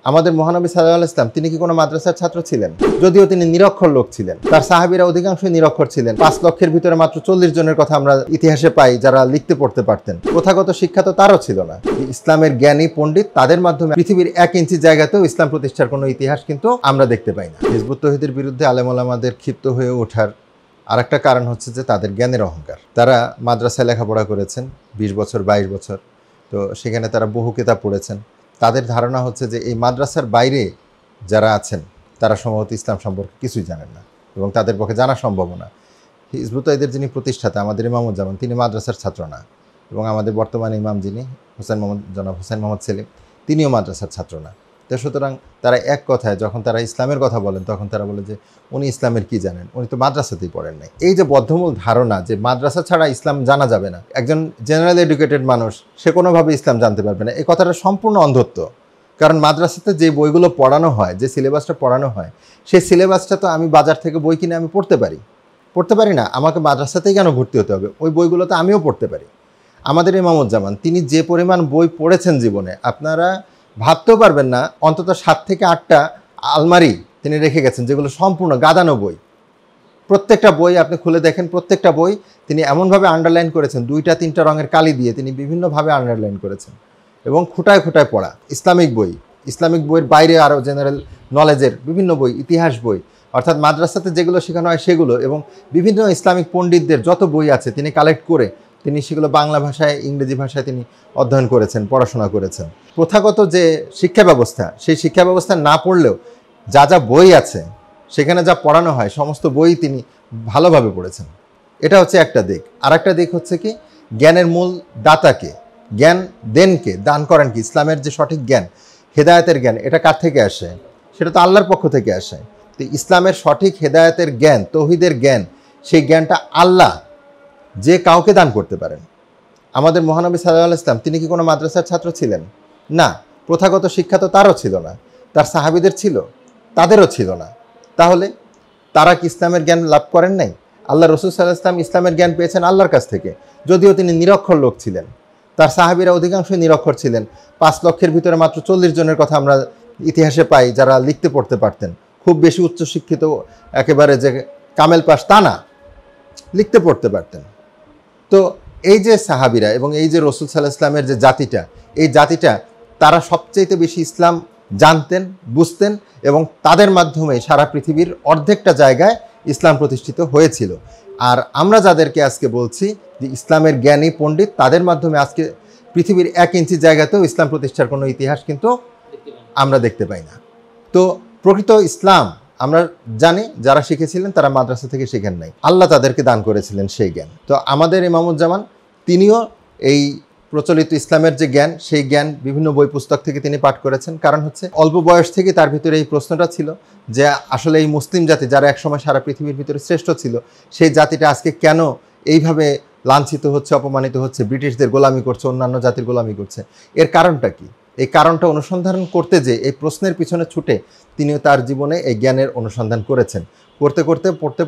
আমাদের মহানবী সাল্লাল্লাহু আলাইহি ওয়াসাল্লাম তিনি কি কোনো মাদ্রাসার ছাত্র ছিলেন? যদিও তিনি নিরক্ষর লোক ছিলেন, তার সাহাবীরা অধিকাংশই নিরক্ষর ছিলেন। 5 লক্ষের ভিতরে মাত্র 40 জনের কথা আমরা ইতিহাসে পাই যারা লিখতে পড়তে পারতেন। প্রথাগত শিক্ষা তো তারও ছিল না। ইসলামের জ্ঞানী পণ্ডিত তাদের মাধ্যমে পৃথিবীর 1 ইঞ্চি জায়গাতেও ইসলাম প্রতিষ্ঠার কোনো ইতিহাস কিন্তু আমরা দেখতে পাই না। হিজবুত তৌহিদের বিরুদ্ধে আলেম ওলামাদের ক্ষিপ্ত হয়ে ওঠার আরেকটা কারণ হচ্ছে যে তাদের জ্ঞানের অহংকার। তারা মাদ্রাসায় লেখাপড়া করেছেন 20 বছর 22 বছর, তো সেখানে তারা বহু কিতাব পড়েছেন। তাদের ধারণা হচ্ছে যে এই মাদ্রাসার বাইরে যারা আছেন তারা সম্ভবত ইসলাম সম্পর্কে কিছুই জানেন না এবং তাদের পক্ষে জানা সম্ভব না। হিজবুত তৌহিদের যিনি প্রতিষ্ঠাতা আমাদের ইমামুজ্জামান, তিনি মাদ্রাসার ছাত্র না, এবং আমাদের বর্তমানে ইমাম যিনি জনাব হোসেন মোহাম্মদ সেলিম, তিনিও মাদ্রাসার ছাত্র না। তো সুতরাং তারা এক কথায় যখন তারা ইসলামের কথা বলেন তখন তারা বলে যে উনি ইসলামের কি জানেন, উনি তো মাদ্রাসাতেই পড়েন নাই। এই যে বদ্ধমূল ধারণা যে মাদ্রাসা ছাড়া ইসলাম জানা যাবে না, একজন জেনারেল এডুকেটেড মানুষ সে কোনোভাবে ইসলাম জানতে পারবে না, এই কথাটা সম্পূর্ণ অন্ধত্ব। কারণ মাদ্রাসাতে যে বইগুলো পড়ানো হয়, যে সিলেবাসটা পড়ানো হয়, সেই সিলেবাসটা তো আমি বাজার থেকে বই কিনে আমি পড়তে পারি না। আমাকে মাদ্রাসাতেই কেন ভর্তি হতে হবে? ওই বইগুলো তো আমিও পড়তে পারি। আমাদের ইমামুজ্জামান তিনি যে পরিমাণ বই পড়েছেন জীবনে, আপনারা ভাবতেও পারবেন না। অন্তত 7 থেকে 8টা আলমারি তিনি রেখে গেছেন যেগুলো সম্পূর্ণ গাদানো বই। প্রত্যেকটা বই আপনি খুলে দেখেন, প্রত্যেকটা বই তিনি এমনভাবে আন্ডারলাইন করেছেন, 2-3টা রঙের কালি দিয়ে তিনি বিভিন্নভাবে আন্ডারলাইন করেছেন এবং খুঁটায় খুঁটায় পড়া ইসলামিক বইয়ের বাইরে আরও জেনারেল নলেজের বিভিন্ন বই, ইতিহাস বই, অর্থাৎ মাদ্রাসাতে যেগুলো শেখানো হয় সেগুলো, এবং বিভিন্ন ইসলামিক পণ্ডিতদের যত বই আছে তিনি কালেক্ট করে তিনি সেগুলো বাংলা ভাষায়, ইংরেজি ভাষায় তিনি অধ্যয়ন করেছেন, পড়াশোনা করেছেন। প্রথাগত যে শিক্ষা ব্যবস্থা, সেই শিক্ষা ব্যবস্থা না পড়লেও যা যা বই আছে সেখানে যা পড়ানো হয় সমস্ত বই তিনি ভালোভাবে পড়েছেন। এটা হচ্ছে একটা দিক। আর একটা দিক হচ্ছে কি, জ্ঞানের মূল দাতাকে, জ্ঞান দেনকে, দান করেন কি, ইসলামের যে সঠিক জ্ঞান, হেদায়েতের জ্ঞান, এটা কার থেকে আসে? সেটা তো আল্লাহর পক্ষ থেকে আসে। তো ইসলামের সঠিক হেদায়েতের জ্ঞান, তৌহিদের জ্ঞান, সেই জ্ঞানটা আল্লাহ যে কাউকে দান করতে পারেন। আমাদের মহানবী সাল্লাল্লাহু আলাইহি ওয়াসাল্লাম তিনি কি কোনো মাদ্রাসার ছাত্র ছিলেন? না। প্রথাগত শিক্ষা তো তারও ছিল না, তার সাহাবীদের ছিল, তাদেরও ছিল না। তাহলে তারা কি ইসলামের জ্ঞান লাভ করেন নাই? আল্লাহ রসুল সাল্লাল্লাহু আলাইহি ওয়াসাল্লাম ইসলামের জ্ঞান পেয়েছেন আল্লাহর কাছ থেকে, যদিও তিনি নিরক্ষর লোক ছিলেন। তার সাহাবীরা অধিকাংশই নিরক্ষর ছিলেন। 5 লক্ষের ভিতরে মাত্র 40 জনের কথা আমরা ইতিহাসে পাই যারা লিখতে পড়তে পারতেন। খুব বেশি উচ্চশিক্ষিত একেবারে যে কামেল পাস তা না, লিখতে পড়তে পারতেন। তো এই যে সাহাবীরা এবং এই যে রসুল সাল্লাল্লাহু আলাইহি ওয়াসাল্লামের যে জাতিটা, এই জাতিটা তারা সবচেয়ে বেশি ইসলাম জানতেন, বুঝতেন, এবং তাদের মাধ্যমে সারা পৃথিবীর অর্ধেকটা জায়গায় ইসলাম প্রতিষ্ঠিত হয়েছিল। আর আমরা যাদেরকে আজকে বলছি যে ইসলামের জ্ঞানী পণ্ডিত, তাদের মাধ্যমে আজকে পৃথিবীর 1 ইঞ্চি জায়গাতেও ইসলাম প্রতিষ্ঠার কোনো ইতিহাস কিন্তু আমরা দেখতে পাই না। তো প্রকৃত ইসলাম আমরা জানি যারা শিখেছিলেন তারা মাদ্রাসা থেকে শেখেন নাই, আল্লাহ তাদেরকে দান করেছিলেন সেই জ্ঞান। তো আমাদের ইমামুজ্জামান তিনিও এই প্রচলিত ইসলামের যে জ্ঞান, সেই জ্ঞান বিভিন্ন বই পুস্তক থেকে তিনি পাঠ করেছেন। কারণ হচ্ছে অল্প বয়স থেকে তার ভিতরে এই প্রশ্নটা ছিল যে আসলে এই মুসলিম জাতি যারা একসময় সারা পৃথিবীর ভিতরে শ্রেষ্ঠ ছিল, সেই জাতিটা আজকে কেন এইভাবে লাঞ্ছিত হচ্ছে, অপমানিত হচ্ছে, ব্রিটিশদের গোলামি করছে, অন্যান্য জাতির গোলামি করছে, এর কারণটা কি? এই কারণটা অনুসন্ধান করতে যে এই প্রশ্নের পিছনে ছুটে তিনিও তার জীবনে এই জ্ঞানের অনুসন্ধান করেছেন। পড়তে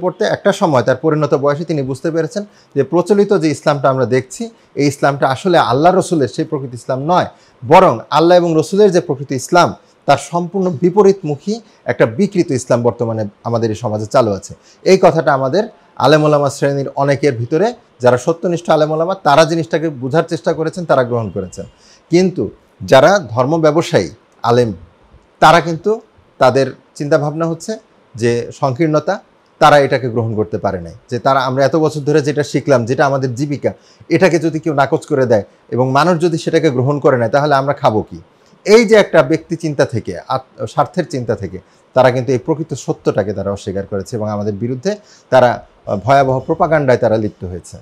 পড়তে একটা সময় তার পরিণত বয়সে তিনি বুঝতে পেরেছেন যে প্রচলিত যে ইসলামটা আমরা দেখছি, এই ইসলামটা আসলে আল্লাহ রসুলের সেই প্রকৃত ইসলাম নয়, বরং আল্লাহ এবং রসুলের যে প্রকৃত ইসলাম তার সম্পূর্ণ বিপরীতমুখী একটা বিকৃত ইসলাম বর্তমানে আমাদের এই সমাজে চালু আছে। এই কথাটা আমাদের আলেম ওলামা শ্রেণীর অনেকের ভিতরে, যারা সত্যনিষ্ঠ আলেম ওলামা, তারা জিনিসটাকে বোঝার চেষ্টা করেছেন, তারা গ্রহণ করেছেন। কিন্তু যারা ধর্ম ব্যবসায়ী আলেম, তারা কিন্তু তাদের চিন্তাভাবনা হচ্ছে যে সংকীর্ণতা, তারা এটাকে গ্রহণ করতে পারে নাই। যে তারা আমরা এত বছর ধরে যেটা শিখলাম, যেটা আমাদের জীবিকা, এটাকে যদি কেউ নাকচ করে দেয় এবং মানুষ যদি সেটাকে গ্রহণ করে নেয়, তাহলে আমরা খাবো কি? এই যে একটা ব্যক্তি চিন্তা থেকে, স্বার্থের চিন্তা থেকে তারা কিন্তু এই প্রকৃত সত্যটাকে তারা অস্বীকার করেছে এবং আমাদের বিরুদ্ধে তারা ভয়াবহ প্রোপাগান্ডায় তারা লিপ্ত হয়েছে।